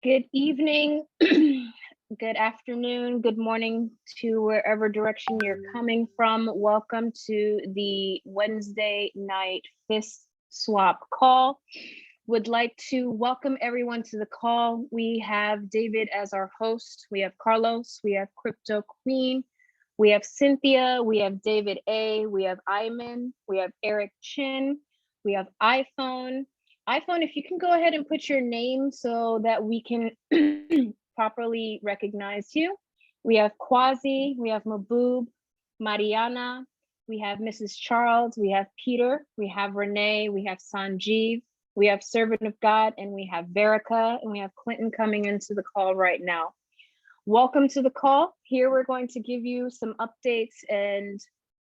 Good evening, good afternoon, good morning to wherever direction you're coming from. Welcome to the Wednesday night FSTSwap call. Would like to welcome everyone to the call. We have David as our host. We have Carlos, we have Crypto Queen, we have Cynthia, we have David A, we have Iman, we have Eric Chin, we have iPhone, if you can go ahead and put your name so that we can properly recognize you. We have Quasi, we have Maboob, Mariana, we have Mrs. Charles, we have Peter, we have Renee, we have Sanjeev, we have Servant of God, and we have Verica, and we have Clinton coming into the call right now. Welcome to the call. Here we're going to give you some updates and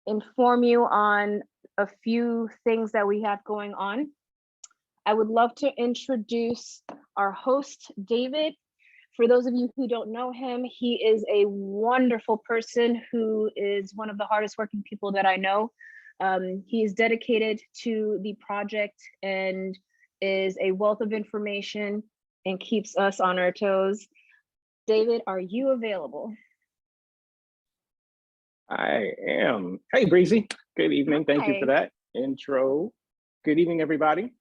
inform you on a few things that we have going on. I would love to introduce our host, David. For those of you who don't know him, he is a wonderful person who is one of the hardest working people that I know. He is dedicated to the project and is a wealth of information and keeps us on our toes. David, are you available? I am. Hey, Breezy. Good evening. Thank you for that intro. Good evening, everybody.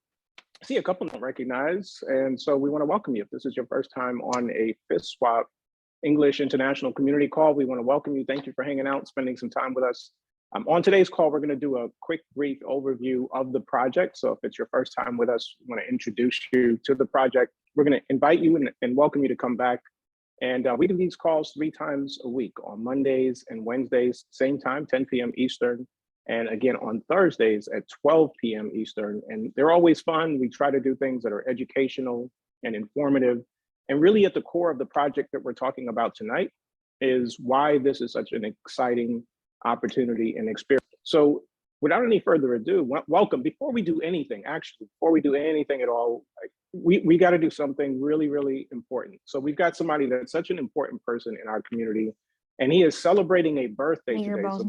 I see a couple don't recognize, and so we want to welcome you. If this is your first time on a FSTSwap English International Community Call, we want to welcome you. Thank you for hanging out, spending some time with us. On today's call, we're going to do a quick, brief overview of the project. So if it's your first time with us, we want to introduce you to the project. We're going to invite you and welcome you to come back. And we do these calls 3 times a week, on Mondays and Wednesdays, same time, 10 p.m. Eastern. And again, on Thursdays at 12 p.m. Eastern. And they're always fun. We try to do things that are educational and informative. And really at the core of the project that we're talking about tonight is why this is such an exciting opportunity and experience. So without any further ado, welcome. Before we do anything, before we do anything at all, we got to do something really, really important. So we've got somebody that's such an important person in our community, and he is celebrating a birthday today. So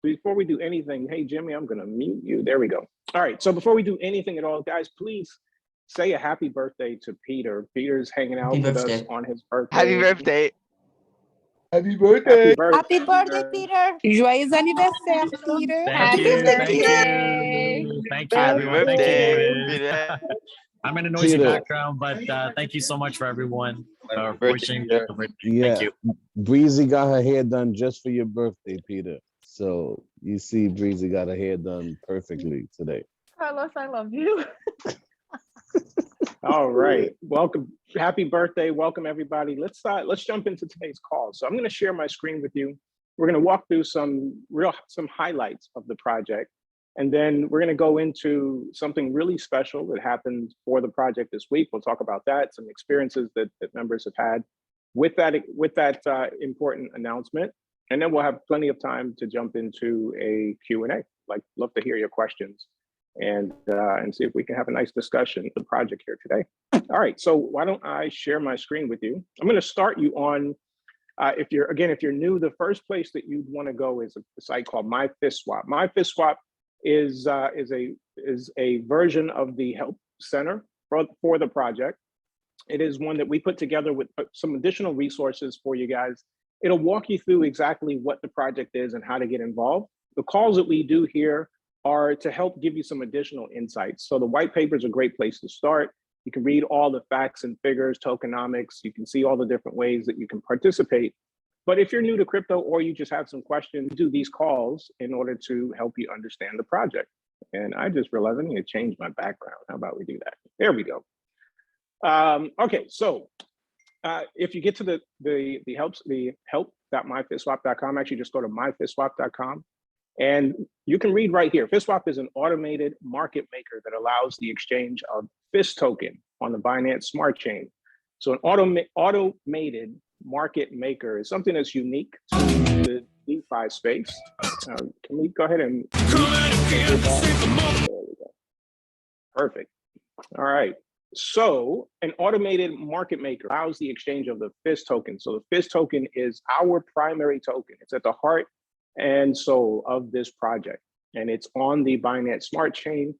before we do anything, hey, Jimmy, I'm going to mute you. There we go. All right. So before we do anything at all, guys, please say a happy birthday to Peter. Peter's hanging out with us on his birthday. Happy birthday. Happy birthday. Happy birthday, Peter. Joyeux anniversaire, Peter. Happy birthday. Thank you, everyone. Thank you, David. I'm in a noisy background, but thank you so much for everyone wishing the birthday. Yeah. Thank you. Breezy got her hair done just for your birthday, Peter. So you see, Breezy got her hair done perfectly today. Carlos, I love you. All right, welcome. Happy birthday. Welcome, everybody. Let's jump into today's call. So I'm going to share my screen with you. We're going to walk through some highlights of the project. And then we're going to go into something really special that happened for the project this week. We'll talk about that, some experiences that members have had with that important announcement. And then we'll have plenty of time to jump into a Q&A. Love to hear your questions and see if we can have a nice discussion of the project here today. All right, so why don't I share my screen with you? I'm going to start you on, if you're new, the first place that you'd want to go is a site called MyFSTSwap. MyFSTSwap is a version of the help center for the project. It is one that we put together with some additional resources for you guys. It'll walk you through exactly what the project is and how to get involved. The calls that we do here are to help give you some additional insights. So the white paper is a great place to start. You can read all the facts and figures, tokenomics. You can see all the different ways that you can participate. But if you're new to crypto or you just have some questions, do these calls in order to help you understand the project. And I just realized I need to change my background. How about we do that? There we go. Okay, so if you get to the help.myfstswap.com, actually just go to myfstswap.com. And you can read right here. FSTSwap is an automated market maker that allows the exchange of FIS token on the Binance Smart Chain. So an automated market maker is something that's unique to the DeFi space. Can we go ahead and... There we go. Perfect. All right. So an automated market maker allows the exchange of the FIS token. So the FIS token is our primary token. It's at the heart and soul of this project. And it's on the Binance Smart Chain.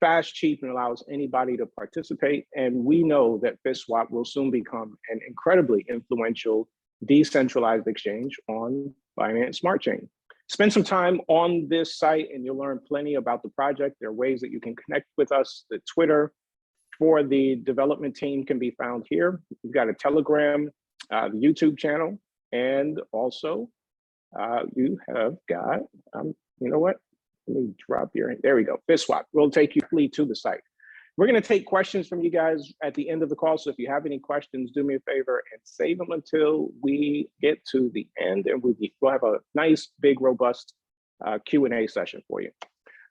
fast, cheap, and allows anybody to participate. And we know that FSTSwap will soon become an incredibly influential decentralized exchange on Binance Smart Chain. Spend some time on this site and you'll learn plenty about the project. There are ways that you can connect with us. The Twitter for the development team can be found here. We've got a Telegram, the YouTube channel, and also you have got, you know what? Let me drop your, there we go, FSTSwap. We'll take you to the site. We're gonna take questions from you guys at the end of the call. So if you have any questions, do me a favor and save them until we get to the end, and we'll have a nice, big, robust Q&A session for you.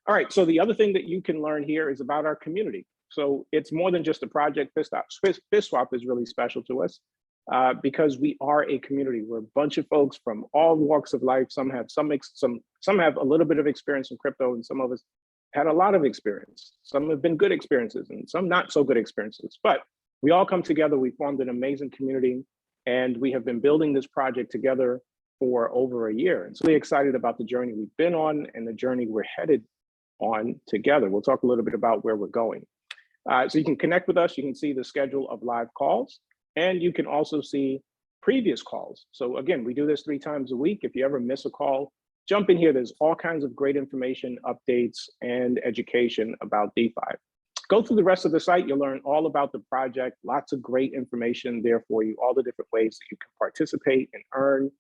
All right, so the other thing that you can learn here is about our community. So it's more than just a project. FSTSwap is really special to us because we are a community. We're a bunch of folks from all walks of life. Some have some have a little bit of experience in crypto, and some of us had a lot of experience. Some have been good experiences and some not so good experiences, but we all come together. We formed an amazing community, and we have been building this project together for over a year. And so really excited about the journey we've been on and the journey we're headed on together. We'll talk a little bit about where we're going. So you can connect with us. You can see the schedule of live calls, and you can also see previous calls. So again, we do this 3 times a week. If you ever miss a call, jump in here. There's all kinds of great information, updates, and education about DeFi. Go through the rest of the site. You'll learn all about the project. Lots of great information there for you, all the different ways that you can participate and earn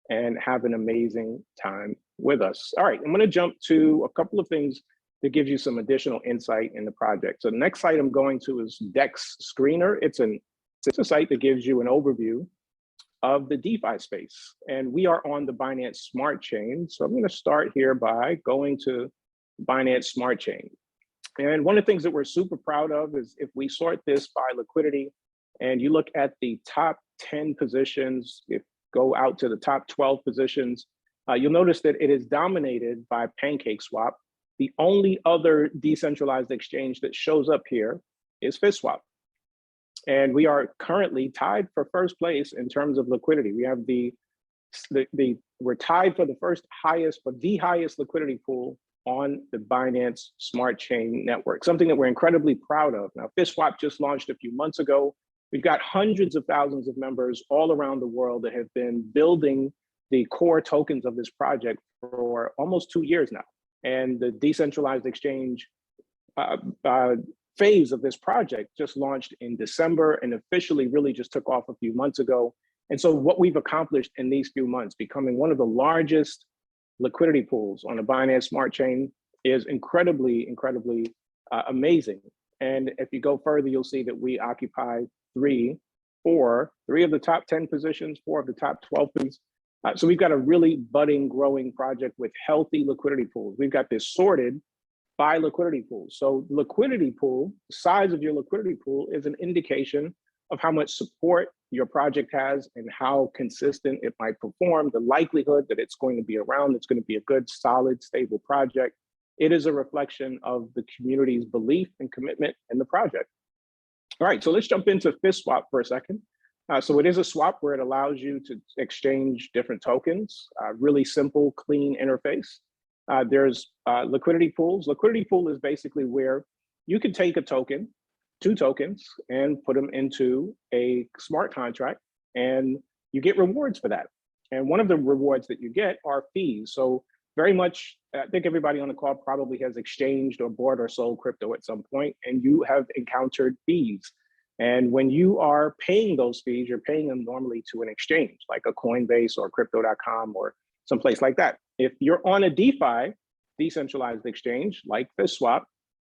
and have an amazing time with us. All right, I'm gonna jump to a couple of things that gives you some additional insight in the project. So the next site I'm going to is Dexscreener. It's a site that gives you an overview of the DeFi space. And we are on the Binance Smart Chain. So I'm gonna start here by going to Binance Smart Chain. And one of the things that we're super proud of is if we sort this by liquidity and you look at the top 10 positions, if go out to the top 12 positions, you'll notice that it is dominated by PancakeSwap. The only other decentralized exchange that shows up here is FSTSwap. And we are currently tied for first place in terms of liquidity. We have we're tied for the highest liquidity pool on the Binance Smart Chain network, something that we're incredibly proud of. Now, FSTSwap just launched a few months ago. We've got hundreds of thousands of members all around the world that have been building the core tokens of this project for almost 2 years now. And the decentralized exchange phase of this project just launched in December and officially really just took off a few months ago. And so what we've accomplished in these few months, becoming one of the largest liquidity pools on the Binance Smart Chain, is incredibly, incredibly amazing. And if you go further, you'll see that we occupy three of the top 10 positions, 4 of the top 12 positions. So we've got a really budding, growing project with healthy liquidity pools. We've got this sorted by liquidity pools. So liquidity pool, the size of your liquidity pool is an indication of how much support your project has and how consistent it might perform, the likelihood that it's going to be around, it's going to be a good, solid, stable project. It is a reflection of the community's belief and commitment in the project. All right, so let's jump into FSTSwap for a second. So it is a swap where it allows you to exchange different tokens, really simple, clean interface. There's liquidity pools. Liquidity pool is basically where you can take a token, 2 tokens, and put them into a smart contract, and you get rewards for that. And one of the rewards that you get are fees. So very much, I think everybody on the call probably has exchanged or bought or sold crypto at some point, and you have encountered fees. And when you are paying those fees, you're paying them normally to an exchange, like a Coinbase or crypto.com or someplace like that. If you're on a DeFi, decentralized exchange, like FSTSwap,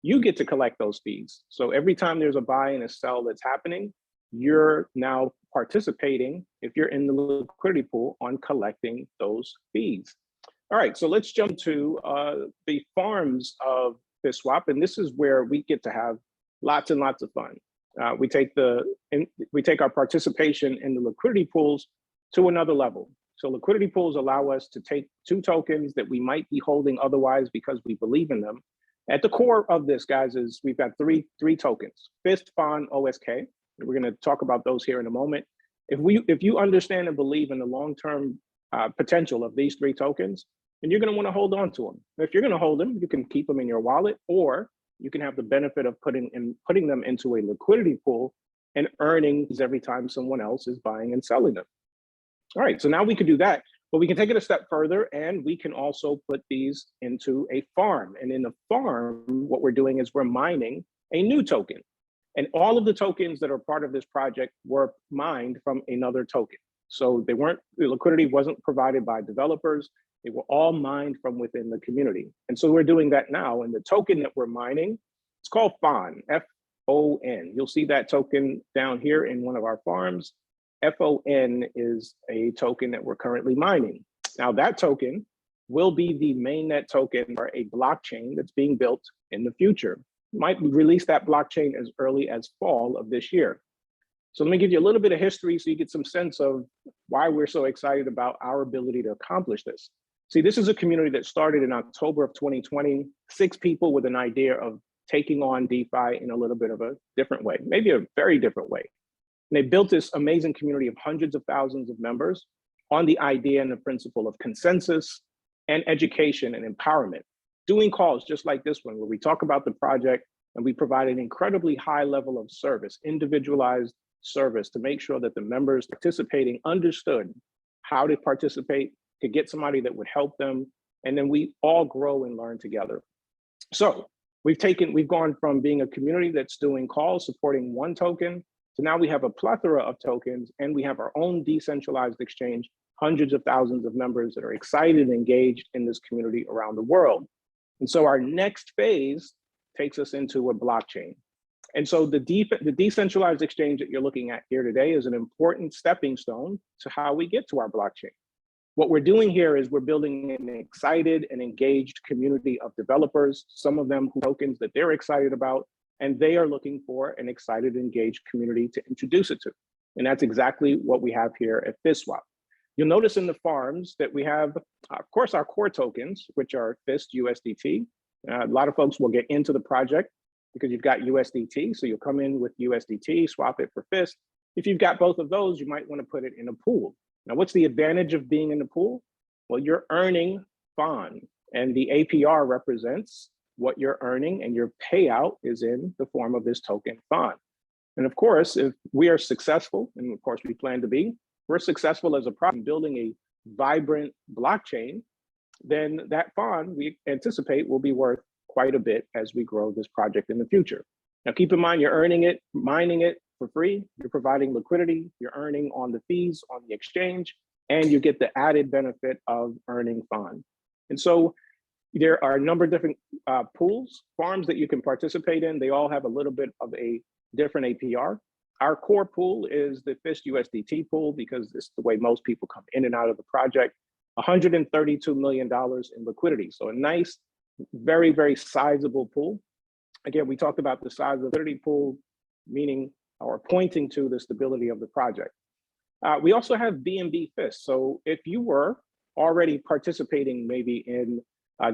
you get to collect those fees. So every time there's a buy and a sell that's happening, you're now participating, if you're in the liquidity pool, on collecting those fees. All right, so let's jump to the farms of FSTSwap, and this is where we get to have lots and lots of fun. We take our participation in the liquidity pools to another level. So liquidity pools allow us to take 2 tokens that we might be holding otherwise because we believe in them. At the core of this, guys, is we've got three tokens: FIST, FON, OSK. We're going to talk about those here in a moment. If you understand and believe in the long-term potential of these 3 tokens, then you're going to want to hold on to them. If you're going to hold them, you can keep them in your wallet, or you can have the benefit of putting them into a liquidity pool and earning every time someone else is buying and selling them. All right, so now we can do that, but we can take it a step further and we can also put these into a farm. And in the farm, what we're doing is we're mining a new token. And all of the tokens that are part of this project were mined from another token. So the liquidity wasn't provided by developers. They were all mined from within the community. And so we're doing that now. And the token that we're mining, it's called FON, F-O-N. You'll see that token down here in one of our farms. FON is a token that we're currently mining. Now that token will be the mainnet token for a blockchain that's being built in the future. Might release that blockchain as early as fall of this year. So let me give you a little bit of history so you get some sense of why we're so excited about our ability to accomplish this. See, this is a community that started in October of 2020, 6 people with an idea of taking on DeFi in a little bit of a different way, maybe a very different way. And they built this amazing community of hundreds of thousands of members on the idea and the principle of consensus and education and empowerment. Doing calls just like this one, where we talk about the project and we provide an incredibly high level of service, individualized service, to make sure that the members participating understood how to participate, to get somebody that would help them, and then we all grow and learn together. So we've gone from being a community that's doing calls, supporting one token, to now we have a plethora of tokens, and we have our own decentralized exchange, hundreds of thousands of members that are excited and engaged in this community around the world. And so our next phase takes us into a blockchain. And so the decentralized exchange that you're looking at here today is an important stepping stone to how we get to our blockchain. What we're doing here is we're building an excited and engaged community of developers, some of them tokens that they're excited about, and they are looking for an excited, engaged community to introduce it to. And that's exactly what we have here at FSTSwap. You'll notice in the farms that we have, of course, our core tokens, which are FSTUSDT. A lot of folks will get into the project because you've got USDT. So you'll come in with USDT, swap it for FST. If you've got both of those, you might want to put it in a pool. Now, what's the advantage of being in the pool? Well, you're earning FON, and the APR represents what you're earning, and your payout is in the form of this token FON. And of course, if we are successful, and of course we plan to be, we're successful as a project building a vibrant blockchain, then that FON we anticipate will be worth quite a bit as we grow this project in the future. Now, keep in mind, you're earning it, mining it for free, you're providing liquidity, you're earning on the fees on the exchange, and you get the added benefit of earning FON. And so there are a number of different pools, farms that you can participate in. They all have a little bit of a different APR. Our core pool is the FSTUSDT pool because it's the way most people come in and out of the project. $132 million in liquidity. So a nice, very, very sizable pool. Again, we talked about the size of the liquidity pool, meaning or pointing to the stability of the project. We also have BNB FIST. So if you were already participating maybe in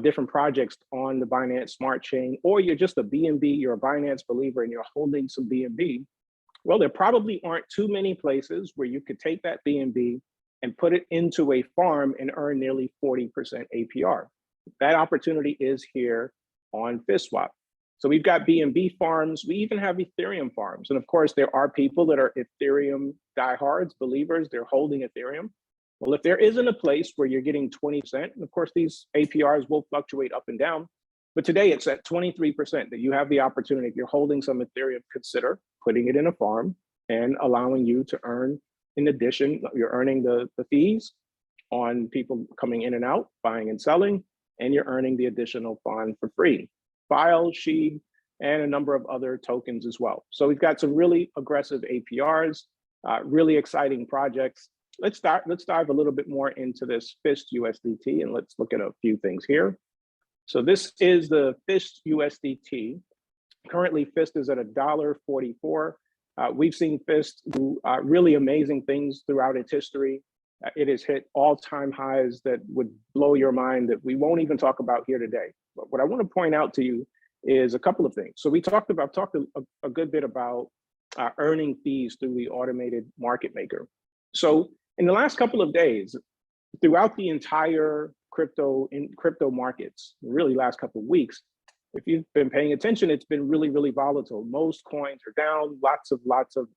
different projects on the Binance Smart Chain, or you're just a BNB, you're a Binance believer and you're holding some BNB, well, there probably aren't too many places where you could take that BNB and put it into a farm and earn nearly 40% APR. That opportunity is here on FSTSwap. So we've got BNB farms, we even have Ethereum farms. And of course, there are people that are Ethereum diehards, believers, they're holding Ethereum. Well, if there isn't a place where you're getting 20%, and of course, these APRs will fluctuate up and down, but today it's at 23% that you have the opportunity, if you're holding some Ethereum, consider putting it in a farm and allowing you to earn, in addition, you're earning the fees on people coming in and out, buying and selling, and you're earning the additional FON for free. File, SHEED, and a number of other tokens as well. So we've got some really aggressive APRs, really exciting projects. Let's dive a little bit more into this FSTUSDT and let's look at a few things here. So this is the FSTUSDT. Currently, FIST is at $1.44. We've seen FIST do really amazing things throughout its history. It has hit all-time highs that would blow your mind that we won't even talk about here today. But what I want to point out to you is a couple of things. So we talked a good bit about earning fees through the automated market maker. So in the last couple of days, throughout the entire crypto markets, really last couple of weeks, if you've been paying attention, it's been really, really volatile. Most coins are down, lots of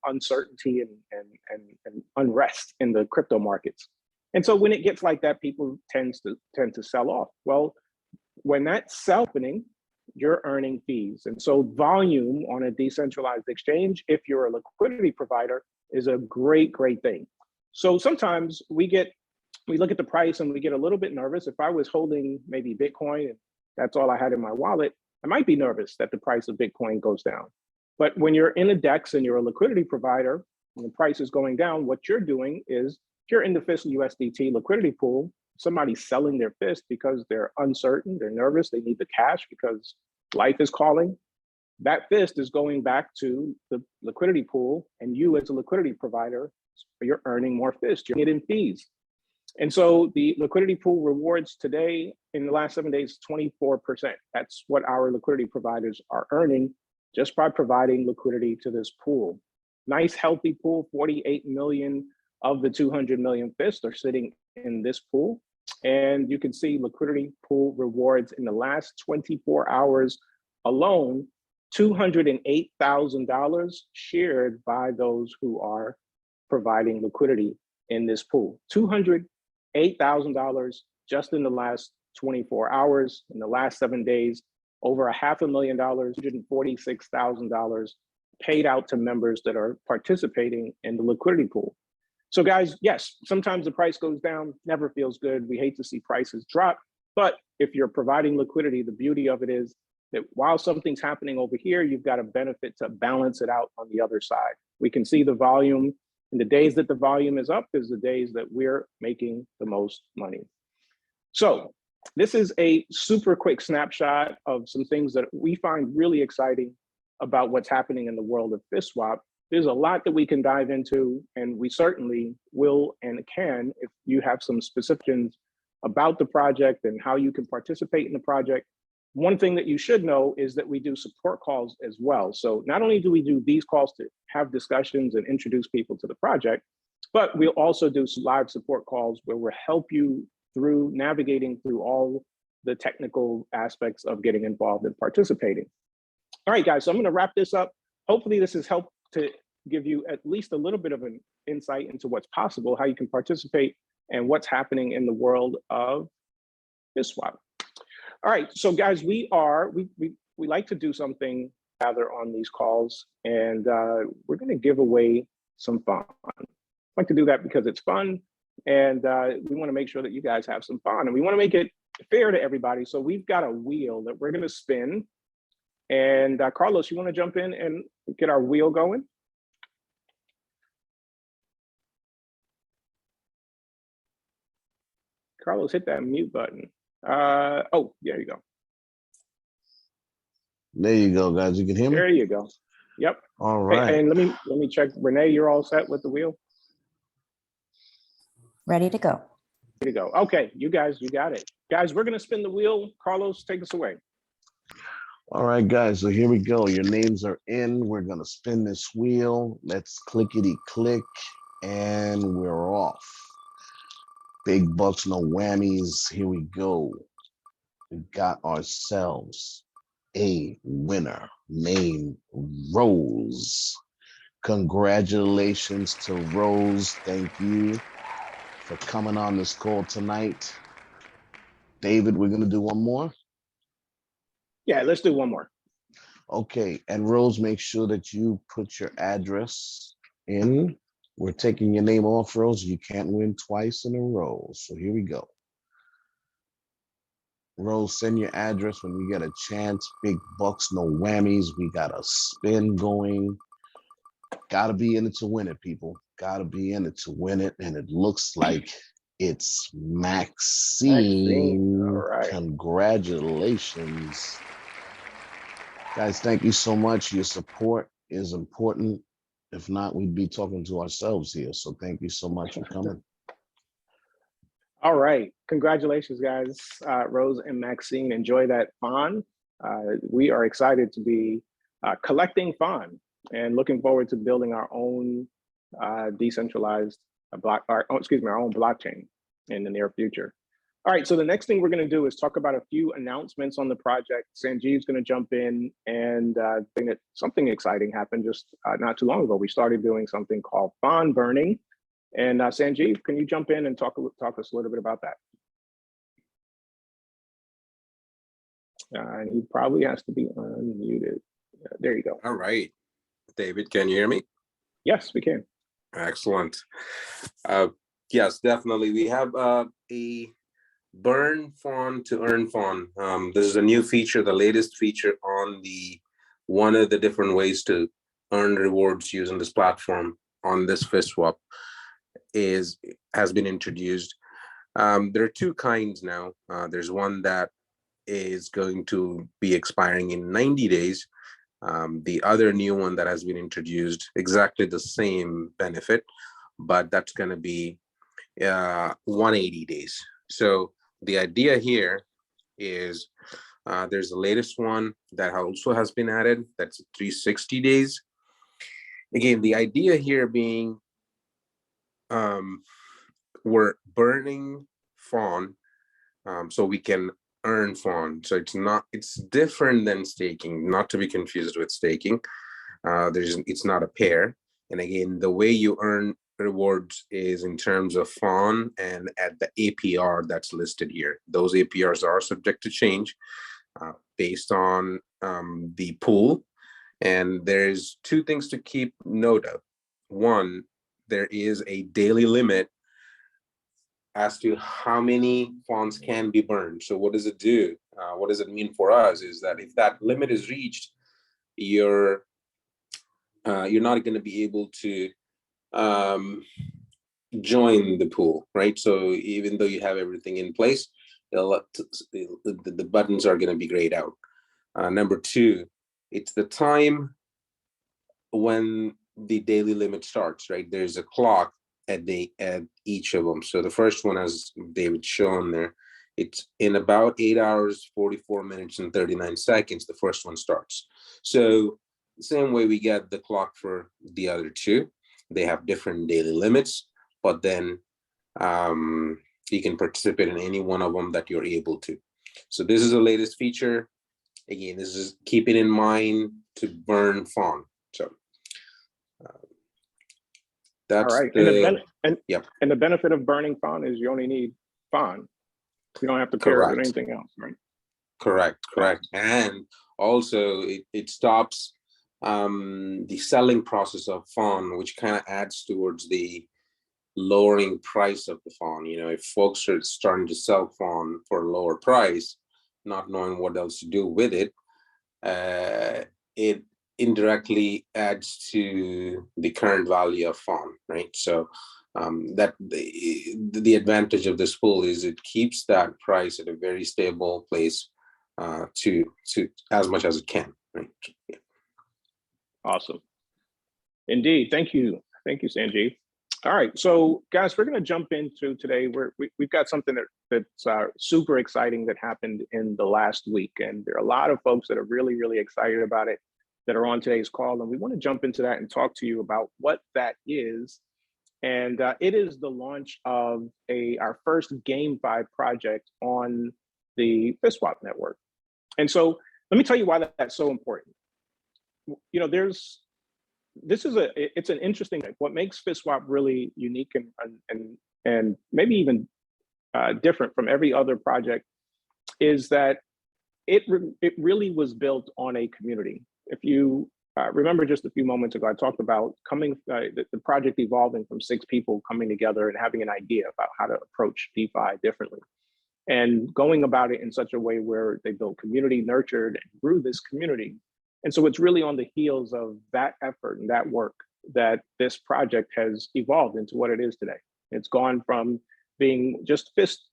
uncertainty and unrest in the crypto markets. And so when it gets like that, people tend to sell off. Well, when that's happening, you're earning fees. And so volume on a decentralized exchange, if you're a liquidity provider, is a great, great thing. So sometimes we look at the price and we get a little bit nervous. If I was holding maybe Bitcoin and that's all I had in my wallet, I might be nervous that the price of Bitcoin goes down. But when you're in a DEX and you're a liquidity provider and the price is going down, what you're doing is, if you're in the FSTUSDT liquidity pool, somebody's selling their FIST because they're uncertain, they're nervous, they need the cash because life is calling. That FIST is going back to the liquidity pool, and you as a liquidity provider, you're earning more FIST, you're getting fees. And so the liquidity pool rewards today in the last 7 days, 24%. That's what our liquidity providers are earning just by providing liquidity to this pool. Nice, healthy pool, 48 million of the 200 million FIST are sitting in this pool. And you can see liquidity pool rewards in the last 24 hours alone, $208,000 shared by those who are providing liquidity in this pool. $208,000 just in the last 24 hours. In the last 7 days, over $500,000, $146,000 paid out to members that are participating in the liquidity pool. So guys, yes, sometimes the price goes down, never feels good. We hate to see prices drop, but if you're providing liquidity, the beauty of it is that while something's happening over here, you've got a benefit to balance it out on the other side. We can see the volume, and the days that the volume is up is the days that we're making the most money. So this is a super quick snapshot of some things that we find really exciting about what's happening in the world of FSTSwap. There's a lot that we can dive into, and we certainly will and can if you have some specifics about the project and how you can participate in the project. One thing that you should know is that we do support calls as well. So not only do we do these calls to have discussions and introduce people to the project, but we'll also do some live support calls where we'll help you through navigating through all the technical aspects of getting involved and participating. All right, guys, so I'm going to wrap this up. Hopefully this has helped to give you at least a little bit of an insight into what's possible, how you can participate, and what's happening in the world of FSTSwap. All right, so guys, we like to do something rather on these calls, and we're going to give away some fun. I like to do that because it's fun, and we want to make sure that you guys have some fun, and we want to make it fair to everybody. So we've got a wheel that we're going to spin, and Carlos, you want to jump in and get our wheel going? Carlos, hit that mute button. Oh, there you go. There you go, guys. You can hear me? There you go. Yep. All right. Hey, and let me check. Renee, you're all set with the wheel? Ready to go. Ready to go. Okay, you guys, you got it. Guys, we're going to spin the wheel. Carlos, take us away. All right, guys. So here we go. Your names are in. We're going to spin this wheel. Let's clickety click, and we're off. Big bucks, no whammies. Here we go. We got ourselves a winner named Rose. Congratulations to Rose. Thank you for coming on this call tonight. David, we're going to do one more. Yeah, let's do one more. Okay, and Rose, make sure that you put your address in. We're taking your name off, Rose. You can't win twice in a row. So here we go. Rose, send your address when we get a chance. Big bucks, no whammies. We got a spin going. Gotta be in it to win it, people. Gotta be in it to win it. And it looks like it's Maxine. All right. Congratulations. Guys, thank you so much. Your support is important. If not, we'd be talking to ourselves here. So thank you so much for coming. All right. Congratulations, guys. Rose and Maxine, enjoy that fawn. We are excited to be collecting fawn and looking forward to building our own decentralized our own blockchain in the near future. All right, so the next thing we're going to do is talk about a few announcements on the project. Sanjeev's going to jump in, and think that something exciting happened just not too long ago. We started doing something called fawn burning. And Sanjeev, can you jump in and talk us a little bit about that? And he probably has to be unmuted. There you go. All right. David, can you hear me? Yes, we can. Excellent. Yes, definitely. We have a burn fawn to earn fawn. This is a new feature, the latest feature on one of the different ways to earn rewards using this platform on this FSTSwap has been introduced. There are two kinds now. There's one that is going to be expiring in 90 days. The other new one that has been introduced, exactly the same benefit, but that's going to be 180 days. So the idea here is there's the latest one that also has been added. That's 360 days. Again, the idea here being we're burning fawn so we can earn fawn. So it's different than staking, not to be confused with staking. It's not a pair. And again, the way you earn rewards is in terms of fawn and at the APR that's listed here. Those APRs are subject to change based on the pool. And there's two things to keep note of. One, there is a daily limit as to how many fawns can be burned. So what does it do? What does it mean for us is that if that limit is reached, you're not going to be able to join the pool, right? So even though you have everything in place, the buttons are going to be grayed out. Number two, it's the time when the daily limit starts, right? There's a clock at each of them. So the first one, as David shown there, it's in about 8 hours, 44 minutes and 39 seconds, the first one starts. So the same way we get the clock for the other two. They have different daily limits, but then you can participate in any one of them that you're able to. So this is the latest feature. Again, this is keeping in mind to burn fawn. So that's all right. And the benefit of burning fawn is you only need fawn. You don't have to pair it with anything else, right? Correct. And also it stops the selling process of fawn, which kind of adds towards the lowering price of the fawn. You know, if folks are starting to sell fawn for a lower price, not knowing what else to do with it, it indirectly adds to the current value of fawn, right? So that the advantage of this pool is it keeps that price at a very stable place to as much as it can, right? Yeah. Awesome. Indeed. Thank you, Sanjeev. All right, so guys, we're going to jump into today. We've got something that's super exciting that happened in the last week, and there are a lot of folks that are really excited about it that are on today's call, and we want to jump into that and talk to you about what that is. And it is the launch of our first GameFi project on the FSTSwap network. And so let me tell you why that's so important. You know, it's an interesting thing. What makes FSTSwap really unique and maybe even different from every other project is that it really was built on a community. If you remember just a few moments ago, I talked about the project evolving from 6 people coming together and having an idea about how to approach DeFi differently and going about it in such a way where they built community, nurtured, and grew this community. And so it's really on the heels of that effort and that work that this project has evolved into what it is today. It's gone from being just FIST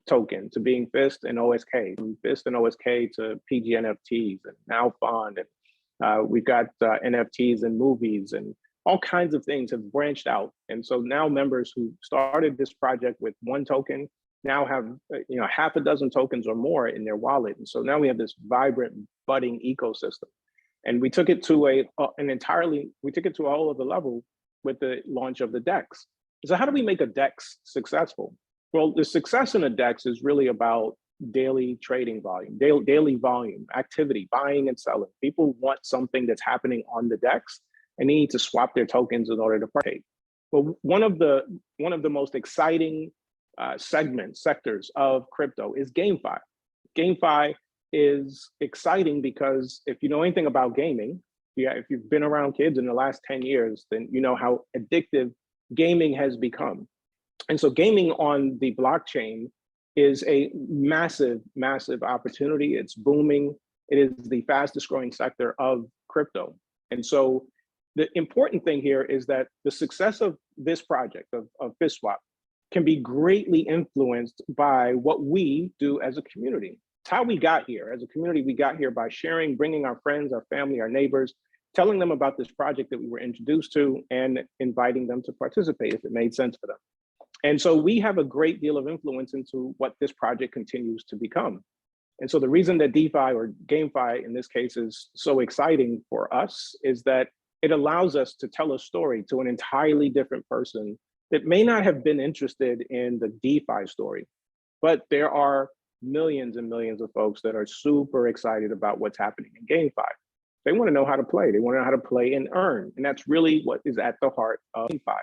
token to being FIST and OSK, from FIST and OSK to PGNFTs, and now Fond. And we've got NFTs and movies, and all kinds of things have branched out. And so now members who started this project with 1 token now have half a dozen tokens or more in their wallet. And so now we have this vibrant, budding ecosystem. And we took it to a whole other level with the launch of the Dex. So how do we make a Dex successful? Well, the success in a DEX is really about daily trading volume, daily volume, activity, buying and selling. People want something that's happening on the DEX and they need to swap their tokens in order to partake. But one of the most exciting sectors of crypto is GameFi. GameFi is exciting because if you know anything about gaming, if you've been around kids in the last 10 years, then you know how addictive gaming has become. And so gaming on the blockchain is a massive, massive opportunity. It's booming. It is the fastest growing sector of crypto. And so the important thing here is that the success of this project of FSTSwap can be greatly influenced by what we do as a community. It's how we got here. As a community, we got here by sharing, bringing our friends, our family, our neighbors, telling them about this project that we were introduced to and inviting them to participate if it made sense for them. And so we have a great deal of influence into what this project continues to become. And so the reason that DeFi or GameFi in this case is so exciting for us is that it allows us to tell a story to an entirely different person that may not have been interested in the DeFi story, but there are millions and millions of folks that are super excited about what's happening in GameFi. They want to know how to play. They want to know how to play and earn. And that's really what is at the heart of GameFi.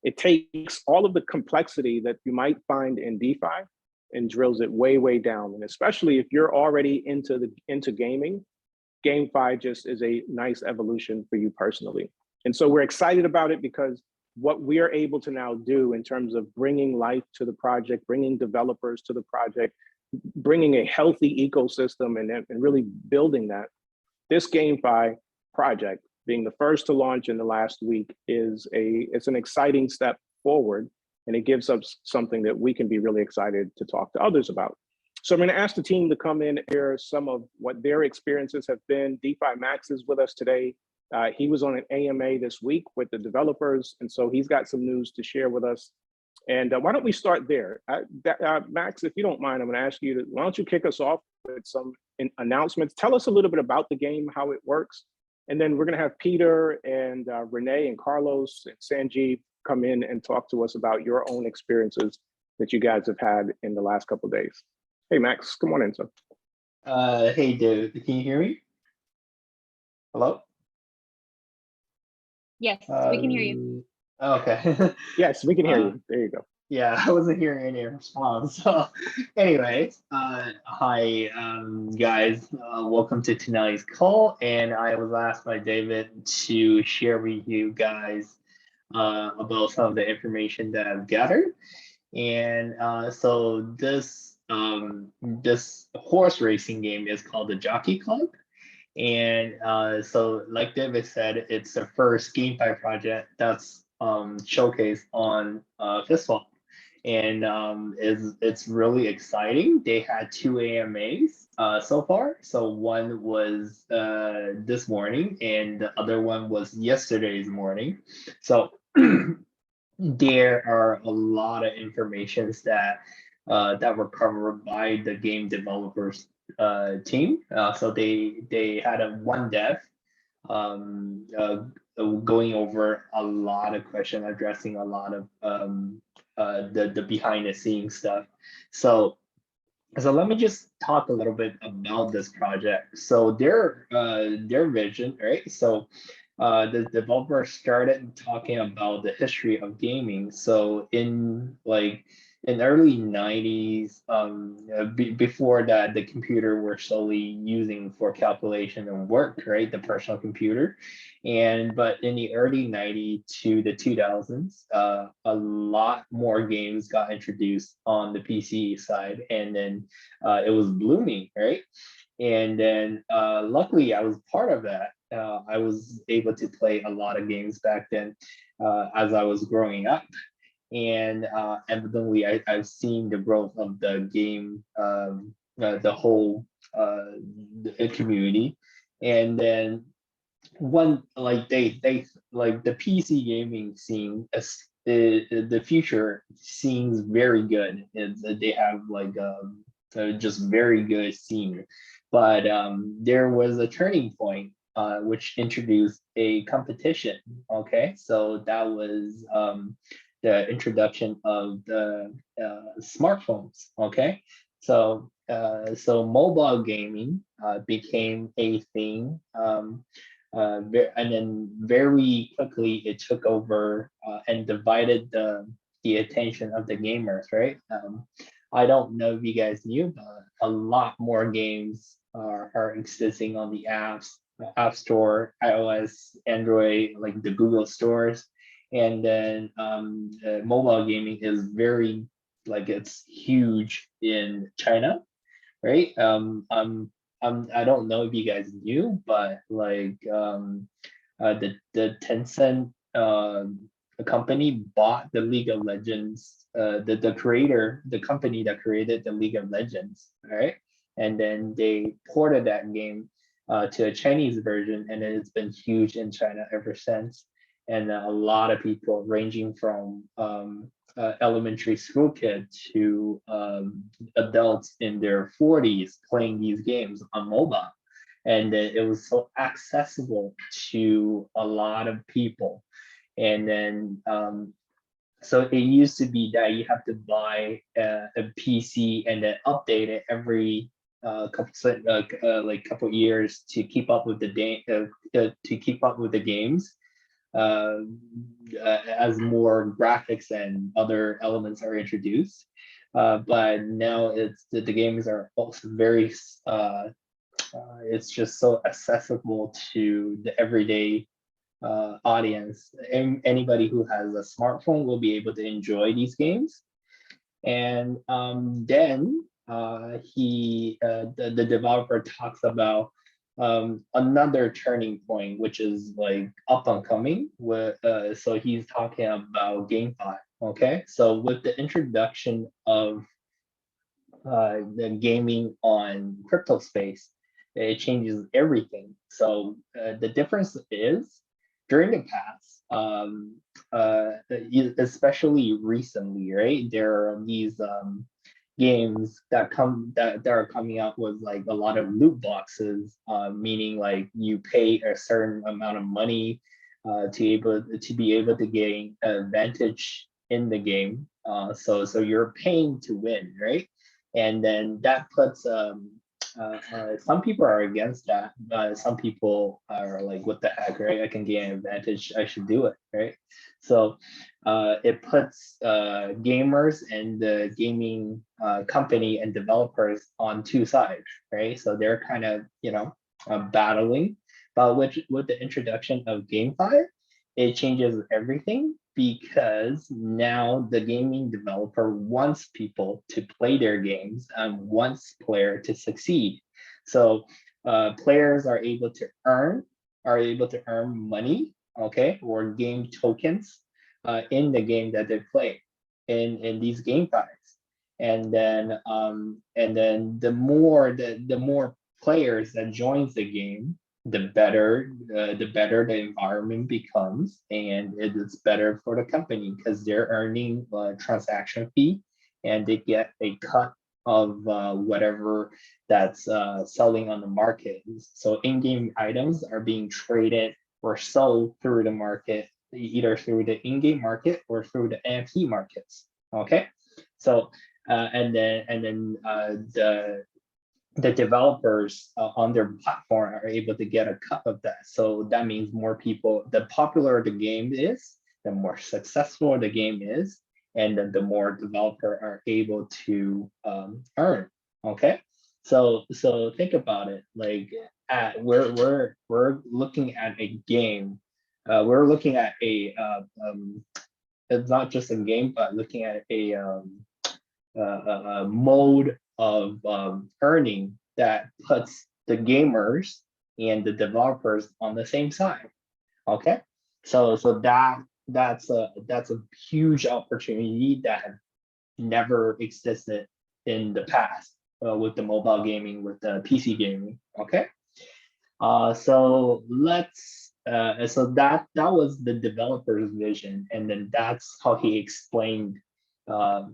It takes all of the complexity that you might find in DeFi and drills it way, way down. And especially if you're already into gaming, GameFi just is a nice evolution for you personally. And so we're excited about it because what we are able to now do in terms of bringing life to the project, bringing developers to the project, bringing a healthy ecosystem and really building that, this GameFi project being the first to launch in the last week it's an exciting step forward, and it gives us something that we can be really excited to talk to others about. So I'm going to ask the team to come in and share some of what their experiences have been. DeFi Max is with us today. He was on an AMA this week with the developers, and so he's got some news to share with us. And why don't we start there? Max, if you don't mind, I'm going to ask you why don't you kick us off with some announcements. Tell us a little bit about the game, how it works. And then we're going to have Peter and Renee and Carlos and Sanjeev come in and talk to us about your own experiences that you guys have had in the last couple of days. Hey, Max, come on in, sir. Hey, David, can you hear me? Hello? Yes, we can hear you. Okay. Yes, we can hear you. There you go. Yeah, I wasn't hearing any response. So anyways, hi, guys. Welcome to tonight's call. And I was asked by David to share with you guys about some of the information that I've gathered. And so this horse racing game is called the Jockey Club. And so like David said, it's the first GameFi project that's showcased on FSTSwap. And it's really exciting. They had 2 AMAs so far. So one was this morning and the other one was yesterday's morning. So there are a lot of informations that were covered by the game developers team. So they had one dev going over a lot of questions, addressing a lot of the behind the scenes stuff. So let me just talk a little bit about this project. So their vision, right? So the developer started talking about the history of gaming. So in early 90s, before that, the computer were solely using for calculation and work, right? The personal computer. But in the early 90s to the 2000s, a lot more games got introduced on the PC side, and then it was blooming, right? And then luckily I was part of that. I was able to play a lot of games back then as I was growing up. And evidently I've seen the growth of the game, the whole community. And then the PC gaming scene, the future seems very good. They have just very good scene. But there was a turning point which introduced a competition. Okay, so that was the introduction of the smartphones. Okay, so so mobile gaming became a thing, and then very quickly it took over and divided the attention of the gamers, right? I don't know if you guys knew, but a lot more games are existing on the App Store, iOS, Android, like the Google stores. And then mobile gaming is very, like, it's huge in China, right? I don't know if you guys knew, but like the Tencent company bought the League of Legends, the company that created the League of Legends, right? And then they ported that game to a Chinese version, and it's been huge in China ever since. And a lot of people, ranging from elementary school kids to adults in their 40s, playing these games on mobile. And it was so accessible to a lot of people. And then so it used to be that you have to buy a PC and then update it every couple years to keep up with the games, as more graphics and other elements are introduced. But now the games are also very it's just so accessible to the everyday audience. Anybody who has a smartphone will be able to enjoy these games. And then the developer talks about another turning point, which is like up and coming. So he's talking about GameFi. Okay, so with the introduction of the gaming on crypto space, it changes everything. So the difference is, during the past, especially recently, right? There are these games that are coming out with like a lot of loot boxes, meaning like you pay a certain amount of money to be able to gain advantage in the game. So you're paying to win, right? And then that puts some people are against that. Some people are like, what the heck, right? I can gain an advantage, I should do it, right? So it puts gamers and the gaming company and developers on two sides, right? So they're kind of, battling. But with the introduction of GameFi, it changes everything, because now the gaming developer wants people to play their games and wants player to succeed. So players are able to earn money, okay, or game tokens in the game that they play in these game files. And then the more players that joins the game, the better the environment becomes, and it is better for the company because they're earning a transaction fee, and they get a cut of whatever that's selling on the market. So in-game items are being traded or sold through the market, either through the in-game market or through the NFT markets. Okay, so and then the developers on their platform are able to get a cut of that. So that means more people, the popular the game is, the more successful the game is, and then the more developer are able to earn. Okay, so think about it. Like we're looking at a game. We're looking at it's not just a game, but looking at a mode of earning that puts the gamers and the developers on the same side. Okay, so that's a huge opportunity that never existed in the past with the mobile gaming, with the PC gaming. Okay, so let's so that was the developer's vision, and then that's how he explained how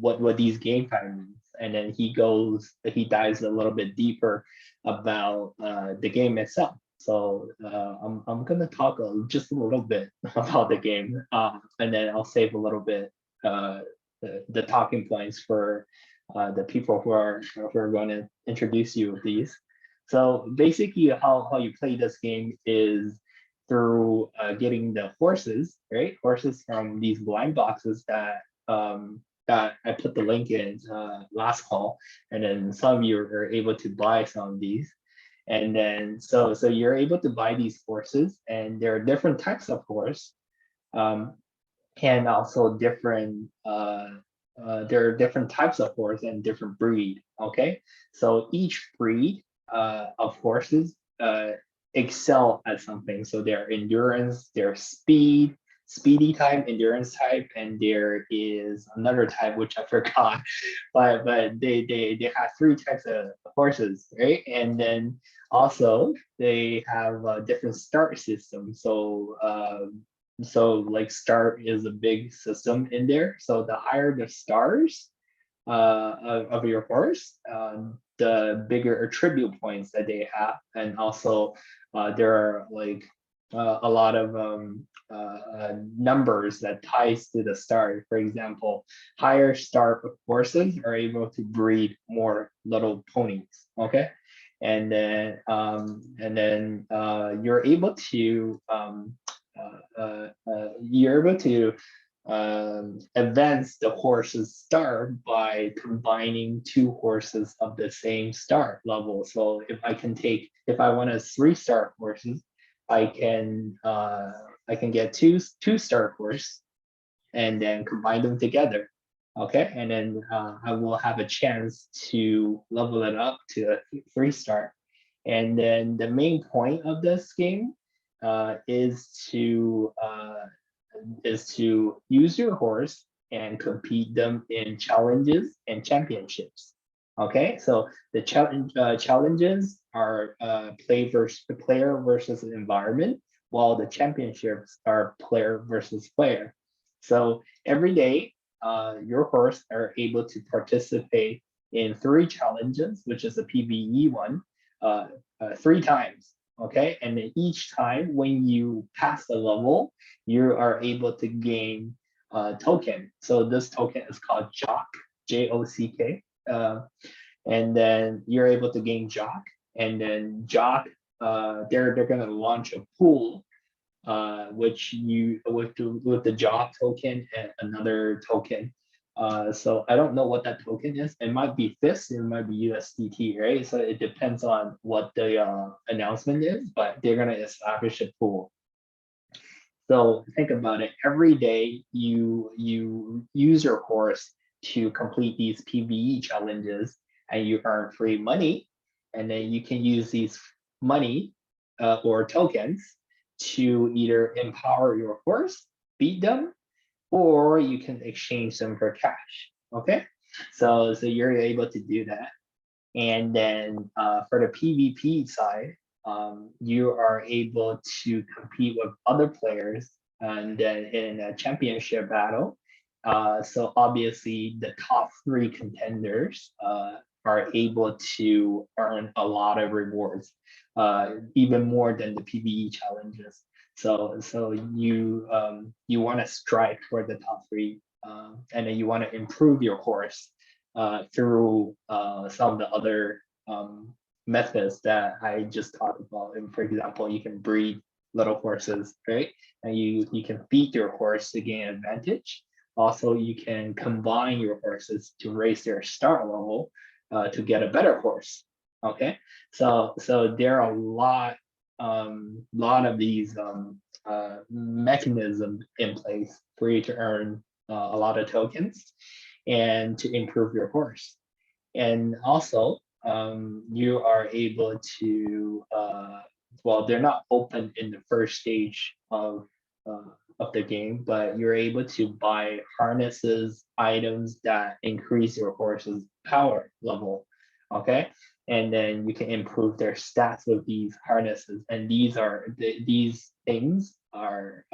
what these game time means. And then he dives a little bit deeper about the game itself. So I'm gonna talk just a little bit about the game, and then I'll save a little bit the talking points for the people who are going to introduce you with these. So basically, how you play this game is through getting the horses, right? Horses from these blind boxes that that I put the link in last call, and then some of you are able to buy some of these. And then so you're able to buy these horses, and there are different types of horse, and also different there are different types of horse and different breed. Okay, so each breed of horses excel at something. So their endurance, their speed, speedy type, endurance type, and there is another type which I forgot, but they have three types of horses, right? And then also they have a different start system. So so like start is a big system in there. So the higher the stars of your horse, the bigger attribute points that they have, and also there are like a lot of numbers that ties to the star. For example, higher star horses are able to breed more little ponies. Okay, and then you're able to advance the horse's star by combining two horses of the same star level. So if I want a 3-star horses, I can get two star horse and then combine them together. Okay, and then I will have a chance to level it up to a 3-star. And then the main point of this game is to use your horse and compete them in challenges and championships. Okay, so the challenges are player versus environment, while the championships are player versus player. So every day, your horse are able to participate in 3 challenges, which is a PvE one, 3 times. Okay, and then each time when you pass the level, you are able to gain a token. So this token is called Jock, Jock. And then you're able to gain Jock, and then Jock, they're gonna launch a pool, which you with the Jock token and another token. So I don't know what that token is. It might be FIS, it might be USDT, right? So it depends on what the announcement is, but they're gonna establish a pool. So think about it. Every day you use your horse to complete these PvE challenges, and you earn free money, and then you can use these money or tokens to either empower your horse, beat them, or you can exchange them for cash. Okay, so you're able to do that. And then for the PvP side, you are able to compete with other players, and then in a championship battle. So obviously the top 3 contenders are able to earn a lot of rewards, even more than the PvE challenges. So you want to strive for the top 3, and then you want to improve your horse through some of the other methods that I just talked about. And for example, you can breed little horses, right? And you can feed your horse to gain advantage. Also, you can combine your horses to raise their star level to get a better horse. Okay, so there are a lot of these mechanisms in place for you to earn a lot of tokens and to improve your horse. And also, you are able to, well, they're not open in the first stage of the game, but you're able to buy harnesses, items that increase your horse's power level. Okay, and then you can improve their stats with these harnesses. And these things are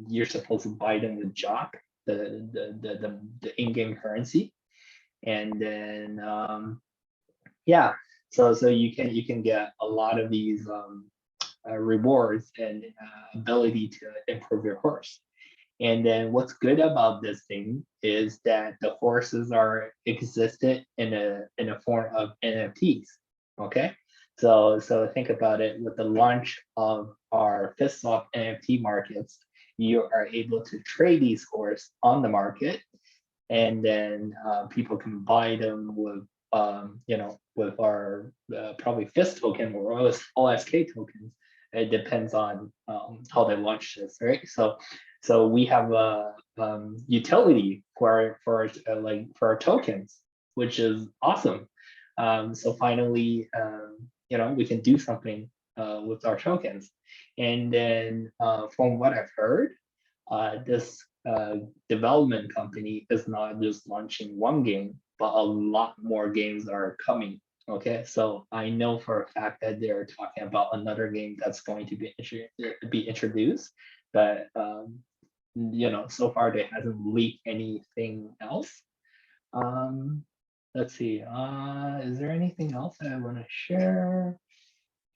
you're supposed to buy them with Jock, the in-game currency. And then yeah, so you can get a lot of these rewards and ability to improve your horse. And then what's good about this thing is that the horses are existed in a form of NFTs. Okay, so think about it. With the launch of our FSTSwap NFT markets, you are able to trade these horses on the market, and then people can buy them with with our probably FIST token or OSK tokens. It depends on how they launch this, right? So we have a utility for our tokens, which is awesome. So finally, we can do something with our tokens. And then from what I've heard, this development company is not just launching one game, but a lot more games are coming. Okay, so I know for a fact that they're talking about another game that's going to be introduced, but so far they hasn't leaked anything else. Let's see. Is there anything else that I want to share?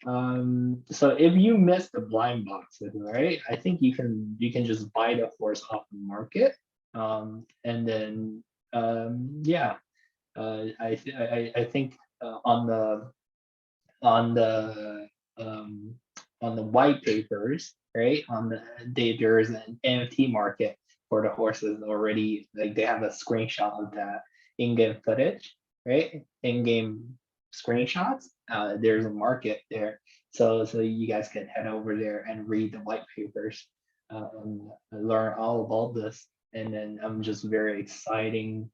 So if you miss the blind boxes, right? I think you can just buy the horse off the market, and then yeah, I think on the white papers, right? There's an NFT market for the horses already. Like they have a screenshot of that in-game footage, right? In-game screenshots. There's a market there, so you guys can head over there and read the white papers, and learn all about this. And then I'm just very excited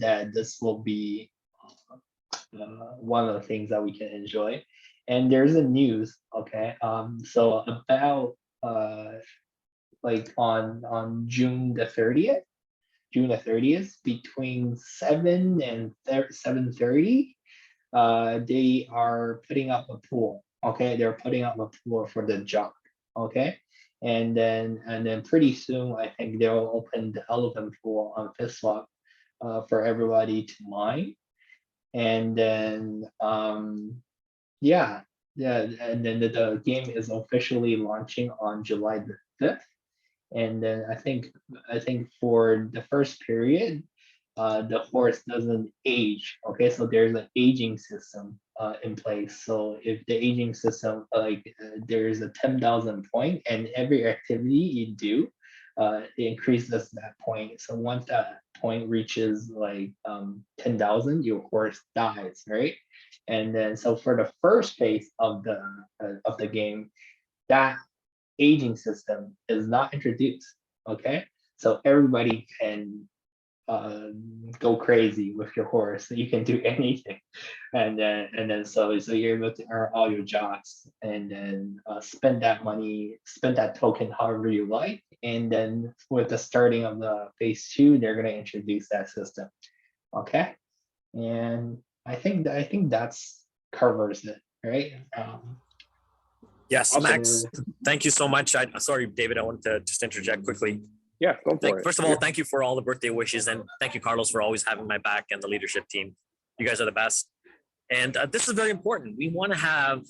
that this will be one of the things that we can enjoy. And there's a news, okay? So about like on June the 30th, between 7 and 7:30, they are putting up a pool. Okay, they're putting up a pool for the job. Okay, and then pretty soon I think they'll open the elephant pool on FSTSwap for everybody to mine. And then yeah, and then the game is officially launching on July the 5th. And then I think for the first period, the horse doesn't age. Okay, so there's an aging system in place. So if the aging system, there's a 10,000 point, and every activity you do, it increases that point. So once that point reaches like 10,000, your horse dies, right? And then so for the first phase of the game, that aging system is not introduced. Okay, so everybody can go crazy with your horse. So you can do anything, and then so you're able to earn all your jobs, and then spend that money, spend that token however you like. And then with the starting of the phase 2, they're going to introduce that system. Okay, and I think that's covers it, right? Yes, Awesome. Max, thank you so much. Sorry, David, I wanted to just interject quickly. Yeah, go for it. First of all, thank you for all the birthday wishes, and thank you, Carlos, for always having my back, and the leadership team. You guys are the best. And this is very important. We want to have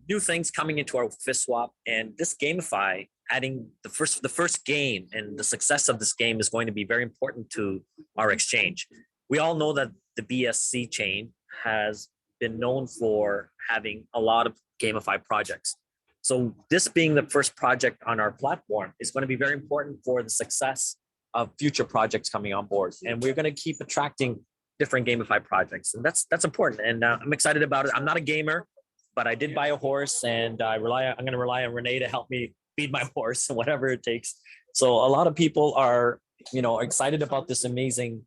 new things coming into our FSTSwap, and this gamify, adding the first game, and the success of this game is going to be very important to our exchange. We all know that the BSC chain has been known for having a lot of gamify projects. So this being the first project on our platform is going to be very important for the success of future projects coming on board. And we're going to keep attracting different gamify projects. And that's important. And I'm excited about it. I'm not a gamer, but I did buy a horse, and I'm going to rely on Renee to help me feed my horse, whatever it takes. So a lot of people are, excited about this amazing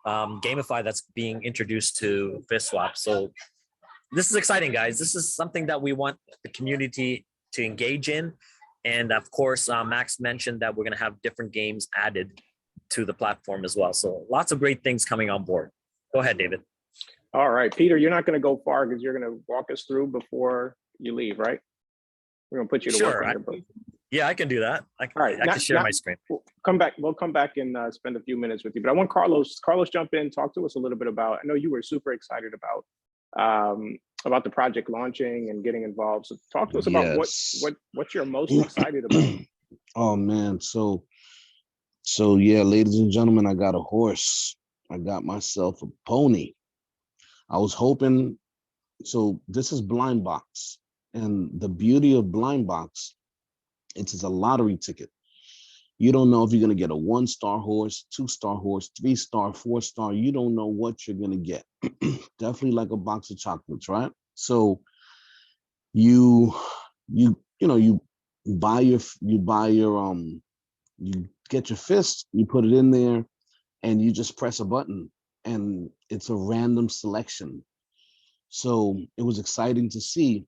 gamify that's being introduced to FSTSwap. So this is exciting, guys. This is something that we want the community to engage in. And of course, Max mentioned that we're going to have different games added to the platform as well. So lots of great things coming on board. Go ahead, David. All right, Peter, you're not going to go far because you're going to walk us through before you leave, right? We're going to put you to work on your book. Yeah, I can do that. I can share my screen. We'll come back and spend a few minutes with you. But I want Carlos jump in, talk to us a little bit about, I know you were super excited about about the project launching and getting involved. So talk to us about Yes. what you're most excited about. Oh man, so yeah, ladies and gentlemen, I got a horse. I got myself a pony. I was hoping, so this is blind box, and the beauty of blind box, it's a lottery ticket. You don't know if you're going to get a 1-star horse, 2-star horse, 3-star, 4-star. You don't know what you're going to get. Definitely like a box of chocolates, right? So you buy your you get your fist, you put it in there, and you just press a button, and it's a random selection. So it was exciting to see.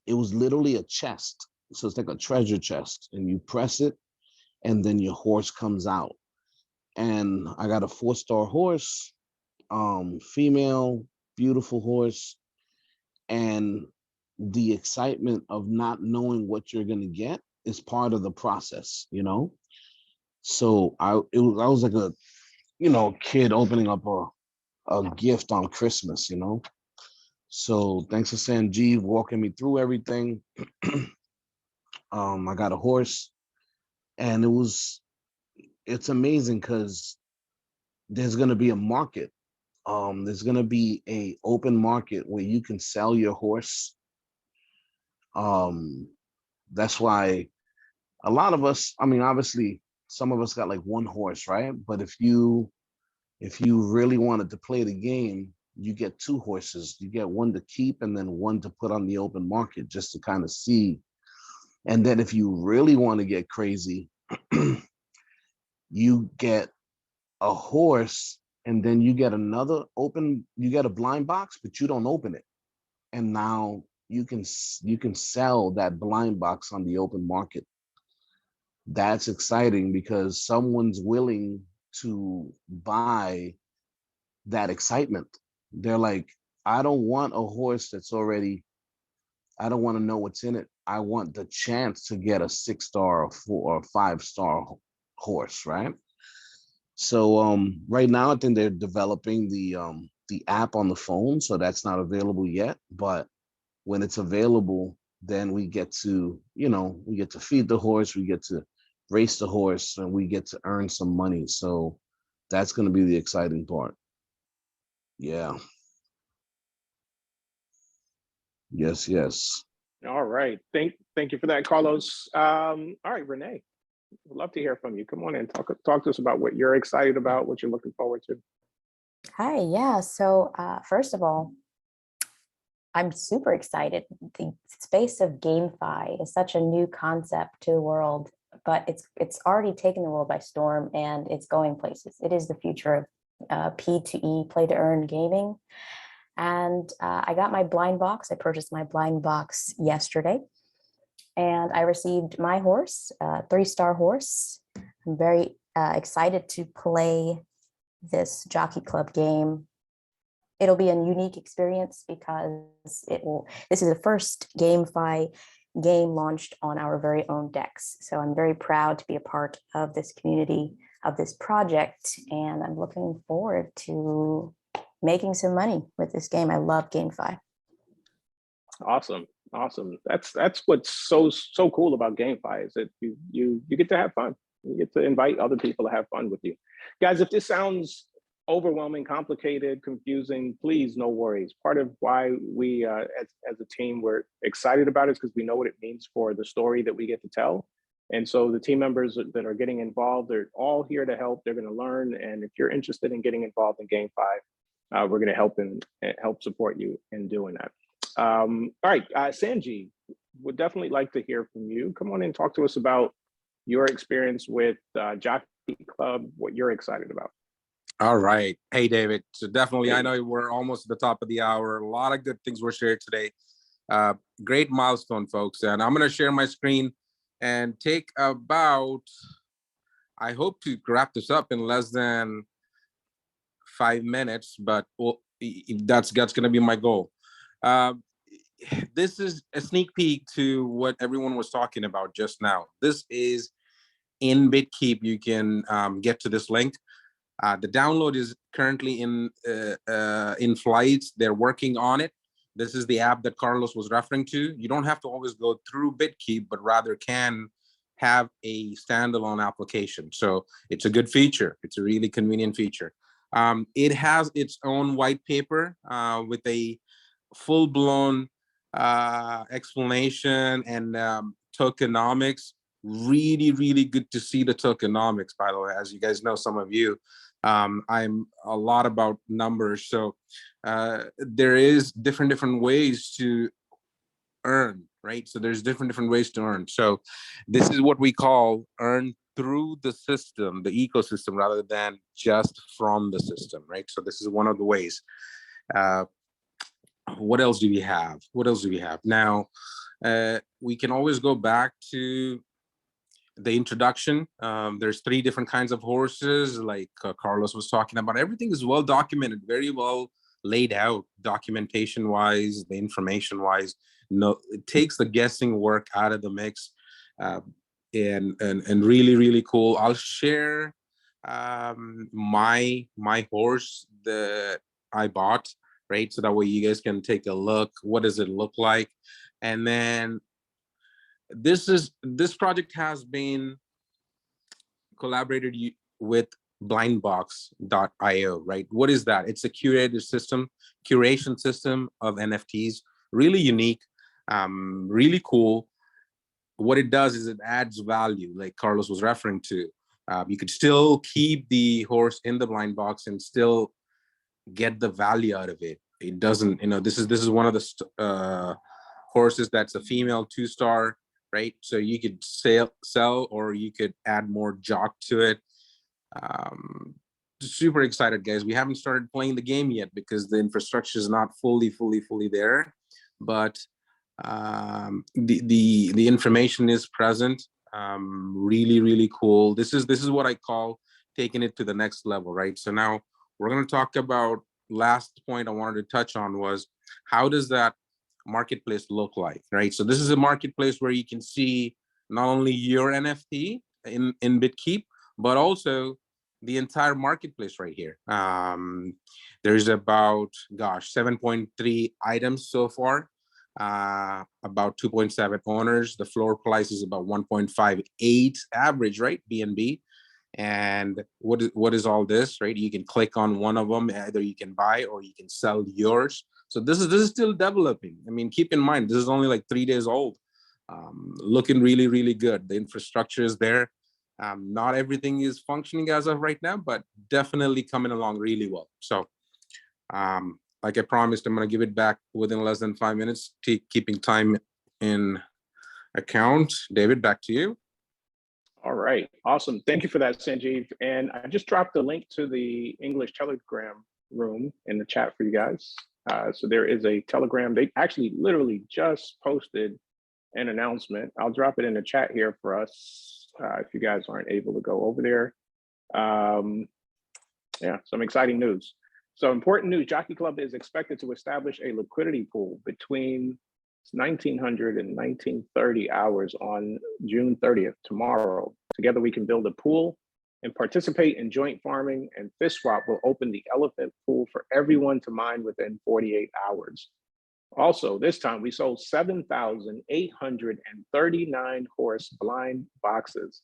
It was literally a chest. So it's like a treasure chest, and you press it, and then your horse comes out. And I got a 4-star horse, female, beautiful horse. And the excitement of not knowing what you're going to get is part of the process, you know? So I was like a, kid opening up a gift on Christmas, you know? So thanks to Sanjeev walking me through everything. I got a horse, and it's amazing because there's going to be a market. There's going to be a open market where you can sell your horse. That's why a lot of us, I mean, obviously some of us got like one horse, right? But if you really wanted to play the game, you get 2 horses. You get one to keep and then one to put on the open market just to kind of see. And then if you really want to get crazy, you get a horse, and then you get you get a blind box, but you don't open it. And now you can sell that blind box on the open market. That's exciting because someone's willing to buy that excitement. They're like, I don't want a horse I don't want to know what's in it. I want the chance to get a 6-star or 4 or 5-star horse, right? So right now I think they're developing the app on the phone, so that's not available yet. But when it's available, then we get to feed the horse, we get to race the horse, and we get to earn some money. So that's going to be the exciting part. Yeah. Yes. All right. Thank you for that, Carlos. All right, Renee, we'd love to hear from you. Come on in, talk to us about what you're excited about, what you're looking forward to. Hi, yeah. So first of all, I'm super excited. The space of GameFi is such a new concept to the world, but it's already taken the world by storm, and it's going places. It is the future of P2E, play to earn gaming. And I got my blind box. I purchased my blind box yesterday, and I received my horse, 3-star horse. I'm very excited to play this Jockey Club game. It'll be a unique experience because this is the first GameFi game launched on our very own Dex. So I'm very proud to be a part of this community, of this project, and I'm looking forward to making some money with this game. I love GameFi. Awesome. That's what's so cool about GameFi is that you get to have fun. You get to invite other people to have fun with you. Guys, if this sounds overwhelming, complicated, confusing, please, no worries. Part of why we as a team, we're excited about it is because we know what it means for the story that we get to tell. And so the team members that are getting involved, they're all here to help. They're going to learn. And if you're interested in getting involved in GameFi, we're going to help support you in doing that. All right, Sanjeev, would definitely like to hear from you. Come on in and talk to us about your experience with Jockey Club, what you're excited about. All right. Hey, David. So definitely, I know we're almost at the top of the hour. A lot of good things were shared today. Great milestone, folks. And I'm going to share my screen and take about, I hope to wrap this up in less than 5 minutes, but that's going to be my goal. This is a sneak peek to what everyone was talking about just now. This is in BitKeep. You can get to this link. The download is currently in flight. They're working on it. This is the app that Carlos was referring to. You don't have to always go through BitKeep, but rather can have a standalone application. So it's a good feature. It's a really convenient feature. It has its own white paper with a full-blown explanation and tokenomics. Really good to see the tokenomics, by the way. As you guys know, some of you, I'm a lot about numbers. So there is different ways to earn, right? So there's different ways to earn. So this is what we call earn through the system, the ecosystem, rather than just from the system, right? So this is one of the ways. What else do we have? Now, we can always go back to the introduction. There's 3 different kinds of horses, like Carlos was talking about. Everything is well documented, very well laid out, documentation wise, the information wise. No, it takes the guessing work out of the mix, and really cool. I'll share my horse that I bought, right? So that way you guys can take a look. What does it look like? And then this project has been collaborated with blindbox.io, right? What is that? It's a curation system of NFTs, really unique, really cool. What it does is it adds value, like Carlos was referring to. You could still keep the horse in the blind box and still get the value out of it. It doesn't, this is one of the horses that's a female 2-star, right? So you could sell, or you could add more jock to it. Super excited, guys. We haven't started playing the game yet because the infrastructure is not fully there, but the information is present. Really cool. This is what I call taking it to the next level, right? So now we're going to talk about, last point I wanted to touch on was, how does that marketplace look like, right? So this is a marketplace where you can see not only your NFT in BitKeep, but also the entire marketplace right here. There's about 7.3 items so far, about 2.7 owners. The floor price is about 1.58 average, right? BNB. And what is all this, right? You can click on one of them. Either you can buy or you can sell yours. So this is still developing. I mean, keep in mind, this is only like 3 days old. Looking really good. The infrastructure is there. Not everything is functioning as of right now, but definitely coming along really well. So like I promised, I'm going to give it back within less than 5 minutes, keeping time in account. David, back to you. All right, awesome. Thank you for that, Sanjeev. And I just dropped the link to the English Telegram room in the chat for you guys. So there is a Telegram. They actually literally just posted an announcement. I'll drop it in the chat here for us if you guys aren't able to go over there. Yeah, some exciting news. So important news, Jockey Club is expected to establish a liquidity pool between 1900 and 1930 hours on June 30th, tomorrow. Together we can build a pool and participate in joint farming, and FSTSwap will open the elephant pool for everyone to mine within 48 hours. Also, this time we sold 7,839 horse blind boxes.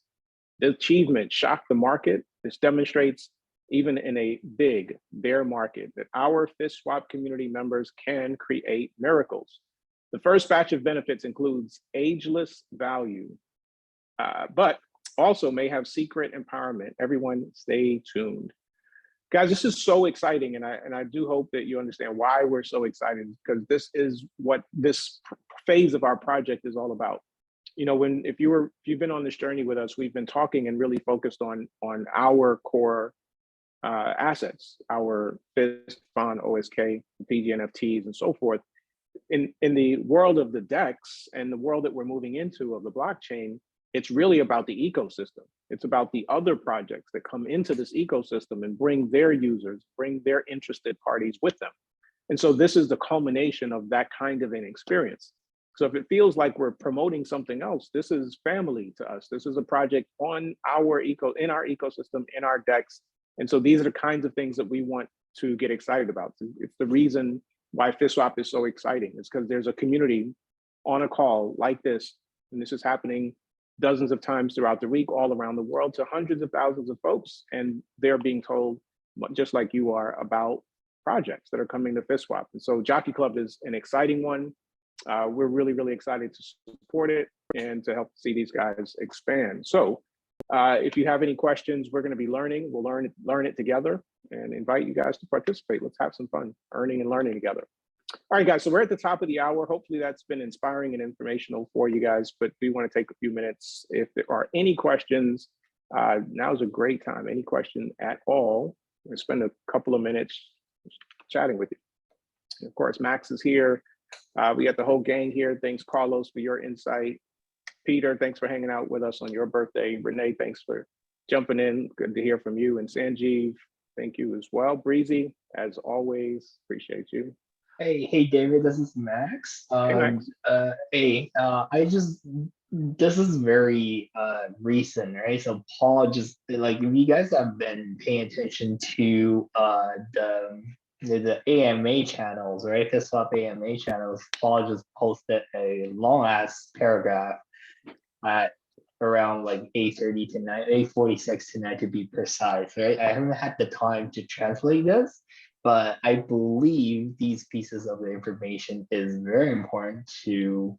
The achievement shocked the market. This demonstrates, even in a big bear market, that our FSTSwap community members can create miracles. The first batch of benefits includes ageless value, but also may have secret empowerment. Everyone stay tuned. Guys, this is so exciting, and I do hope that you understand why we're so excited, because this is what this phase of our project is all about. If you've been on this journey with us, we've been talking and really focused on our core assets, our FIST, FON, OSK, PGNFTs, and so forth. In the world of the DEX and the world that we're moving into of the blockchain, it's really about the ecosystem. It's about the other projects that come into this ecosystem and bring their users, bring their interested parties with them. And so this is the culmination of that kind of an experience. So if it feels like we're promoting something else, this is family to us. This is a project on in our ecosystem, in our DEX, And so these are the kinds of things that we want to get excited about. It's the reason why FSTSwap is so exciting. It's because there's a community on a call like this, and this is happening dozens of times throughout the week, all around the world, to hundreds of thousands of folks. And they're being told, just like you are, about projects that are coming to FSTSwap. And so Jockey Club is an exciting one. We're really, really excited to support it and to help see these guys expand. So if you have any questions, we're going to be learning. We'll learn it together and invite you guys to participate. Let's have some fun earning and learning together. All right, guys, so we're at the top of the hour. Hopefully that's been inspiring and informational for you guys, but we want to take a few minutes. If there are any questions, now's a great time. Any question at all, we're going to spend a couple of minutes chatting with you. And of course, Max is here. We got the whole gang here. Thanks, Carlos, for your insight. Peter, thanks for hanging out with us on your birthday. Renee, thanks for jumping in. Good to hear from you. And Sanjeev, thank you as well. Breezy, as always, appreciate you. Hey, David, this is Max. Hey, Max. This is very recent, right? So Paul just, like, if you guys have been paying attention to the AMA channels, right? FSTSwap AMA channels, Paul just posted a long ass paragraph at around like 8:30 to 9, 8:46 to 9 to be precise, right? I haven't had the time to translate this, but I believe these pieces of the information is very important to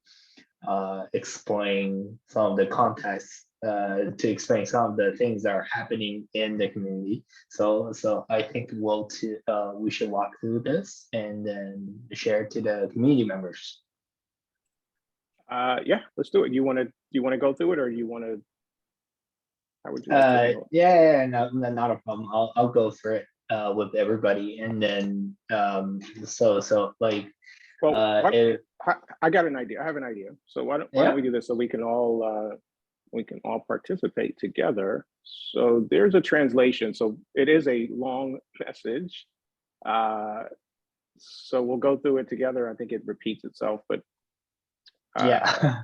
explain some of the context, to explain some of the things that are happening in the community. So I think we should walk through this and then share it to the community members. Yeah, let's do it. Do you want to go through it, or you want to? How would you like to handle it? Yeah, no, not a problem. I'll go for it with everybody, and then Well, I got an idea. I have an idea. So why don't we do this so we can all participate together. So there's a translation. So it is a long message. So we'll go through it together. I think it repeats itself, but yeah.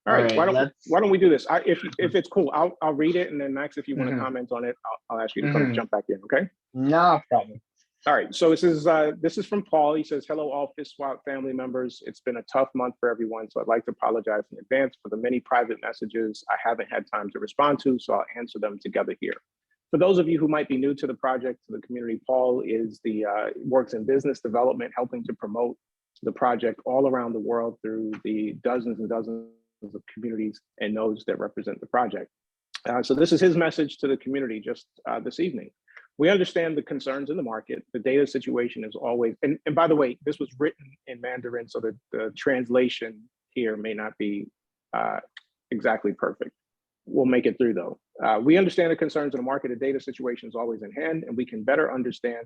All right. Why don't we do this? If it's cool, I'll read it, and then Max, if you want to comment on it, I'll ask you to jump back in. Okay. No problem. All right. So this is from Paul. He says, "Hello, all FSTSwap family members. It's been a tough month for everyone, so I'd like to apologize in advance for the many private messages I haven't had time to respond to. So I'll answer them together here. For those of you who might be new to the project, to the community, Paul is works in business development, helping to promote the project all around the world through the dozens and dozens of communities and nodes that represent the project. So this is his message to the community just this evening. We understand the concerns in the market. The data situation is always, and by the way, this was written in Mandarin, so that the translation here may not be exactly perfect. We'll make it through though. We understand the concerns in the market. The data situation is always in hand, and we can better understand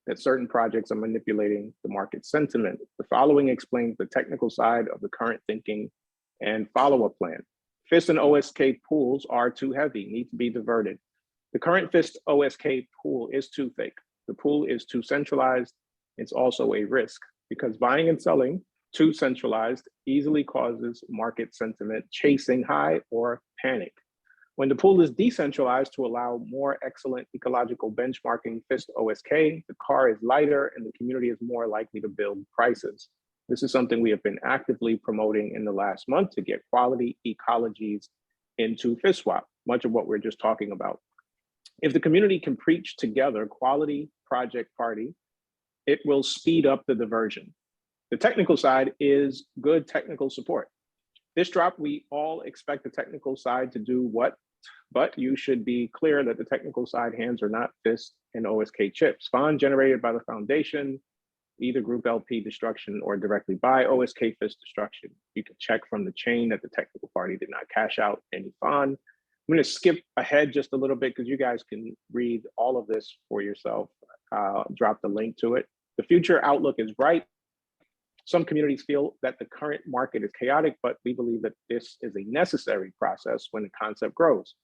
that certain projects are manipulating the market sentiment. The following explains the technical side of the current thinking and follow-up plan. FIST and OSK pools are too heavy, need to be diverted. The current FIST OSK pool is too thick. The pool is too centralized. It's also a risk because buying and selling too centralized easily causes market sentiment chasing high or panic. When the pool is decentralized to allow more excellent ecological benchmarking FIST OSK, the car is lighter and the community is more likely to build prices. This is something we have been actively promoting in the last month to get quality ecologies into FSTSwap, much of what we're just talking about. If the community can preach together quality project party, it will speed up the diversion. The technical side is good technical support. This drop, we all expect the technical side to do what, but you should be clear that the technical side hands are not FIST and OSK chips. Fund generated by the foundation, either group LP destruction or directly by OSK FIST destruction. You can check from the chain that the technical party did not cash out any fund. I'm going to skip ahead just a little bit because you guys can read all of this for yourself. Drop the link to it. The future outlook is bright. Some communities feel that the current market is chaotic, but we believe that this is a necessary process when the concept grows.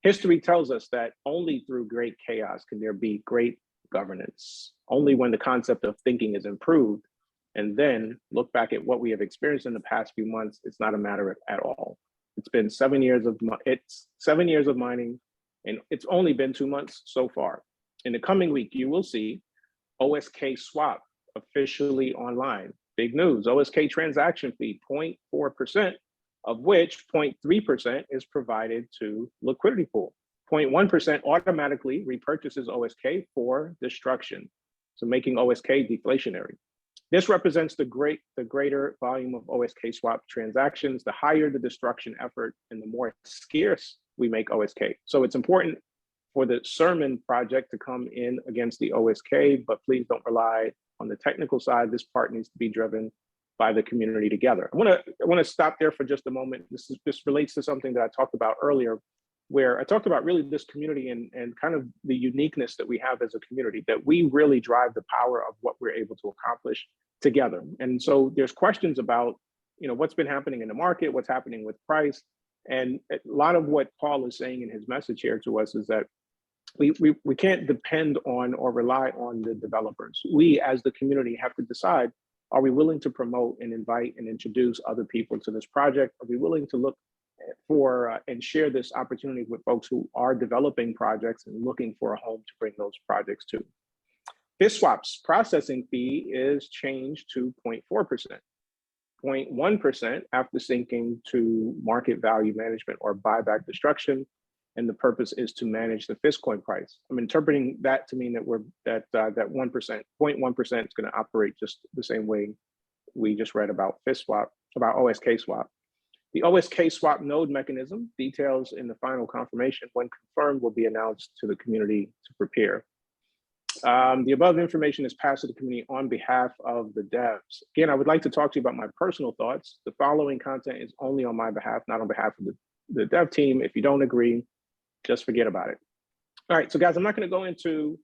History tells us that only through great chaos can there be great governance. Only when the concept of thinking is improved, and then look back at what we have experienced in the past few months, it's not a matter of at all. It's been 7 years of mining, and it's only been 2 months so far. In the coming week, you will see FSTSwap officially online. Big news, FST transaction fee, 0.4%, of which 0.3% is provided to liquidity pool. 0.1% automatically repurchases FST for destruction, so making FST deflationary. This represents the greater volume of FSTSwap transactions, the higher the destruction effort and the more scarce we make FST. So it's important for the sermon project to come in against the FST, but please don't rely on the technical side. This part needs to be driven by the community together. I want to stop there for just a moment. This relates to something that I talked about earlier, where I talked about really this community and kind of the uniqueness that we have as a community, that we really drive the power of what we're able to accomplish together. And so there's questions about, what's been happening in the market, what's happening with price. And a lot of what Paul is saying in his message here to us is that we can't depend on or rely on the developers. We as the community have to decide, are we willing to promote and invite and introduce other people to this project? Are we willing to look for and share this opportunity with folks who are developing projects and looking for a home to bring those projects to? FSTSwap's processing fee is changed to 0.4%, 0.1% after syncing to market value management or buyback destruction. And the purpose is to manage the FSTcoin price. I'm interpreting that to mean that that 1%, 0.1% is going to operate just the same way we just read about FSTSwap, about FSTSwap. The FSTSwap node mechanism, details in the final confirmation when confirmed, will be announced to the community to prepare. The above information is passed to the community on behalf of the devs. Again, I would like to talk to you about my personal thoughts. The following content is only on my behalf, not on behalf of the dev team. If you don't agree, just forget about it. All right, so guys, I'm not going to go into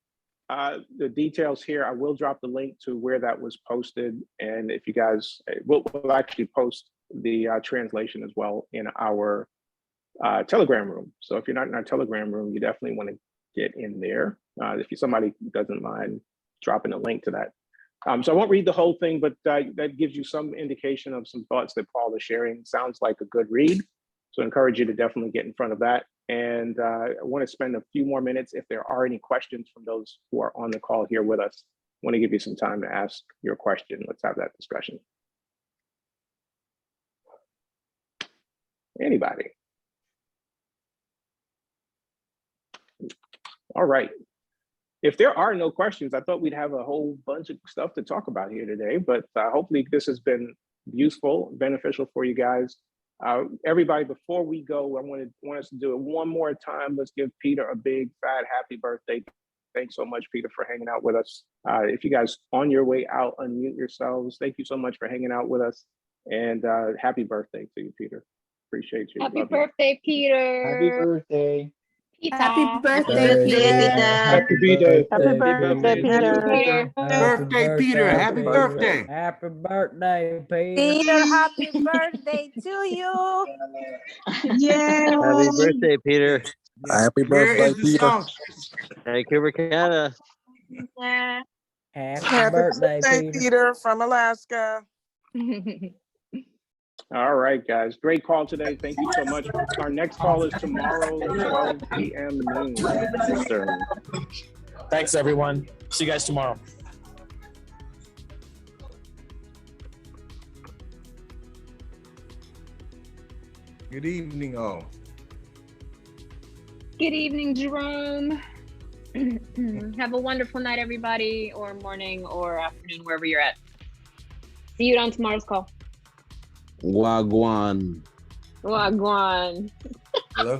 the details here. I will drop the link to where that was posted. And if you guys, we'll actually post the translation as well in our Telegram room. So if you're not in our Telegram room, you definitely want to get in there. If somebody doesn't mind dropping a link to that. So I won't read the whole thing, but that gives you some indication of some thoughts that Paul is sharing. Sounds like a good read. So I encourage you to definitely get in front of that. And I want to spend a few more minutes if there are any questions from those who are on the call here with us. I want to give you some time to ask your question. Let's have that discussion. Anybody? All right. If there are no questions, I thought we'd have a whole bunch of stuff to talk about here today, but hopefully this has been useful, beneficial for you guys. Everybody, before we go, I want us to do it one more time. Let's give Peter a big, fat, happy birthday. Thanks so much, Peter, for hanging out with us. If you guys on your way out, unmute yourselves. Thank you so much for hanging out with us. And happy birthday to you, Peter. Appreciate you. Happy birthday, Peter. Happy birthday. Happy birthday, Peter. Happy birthday. Happy birthday, Peter. Birthday, Peter. Happy birthday. Happy birthday, Peter. Peter, happy birthday to you. Yeah. Happy birthday, Peter. Happy birthday, Peter. Vancouver, Canada. Happy birthday, Peter. Peter from Alaska. All right, guys. Great call today. Thank you so much. Our next call is tomorrow, 12 p.m. noon. Thanks, everyone. See you guys tomorrow. Good evening, all. Good evening, Jerome. Have a wonderful night, everybody, or morning or afternoon, wherever you're at. See you on tomorrow's call. Wagwan. Wagwan. Hello.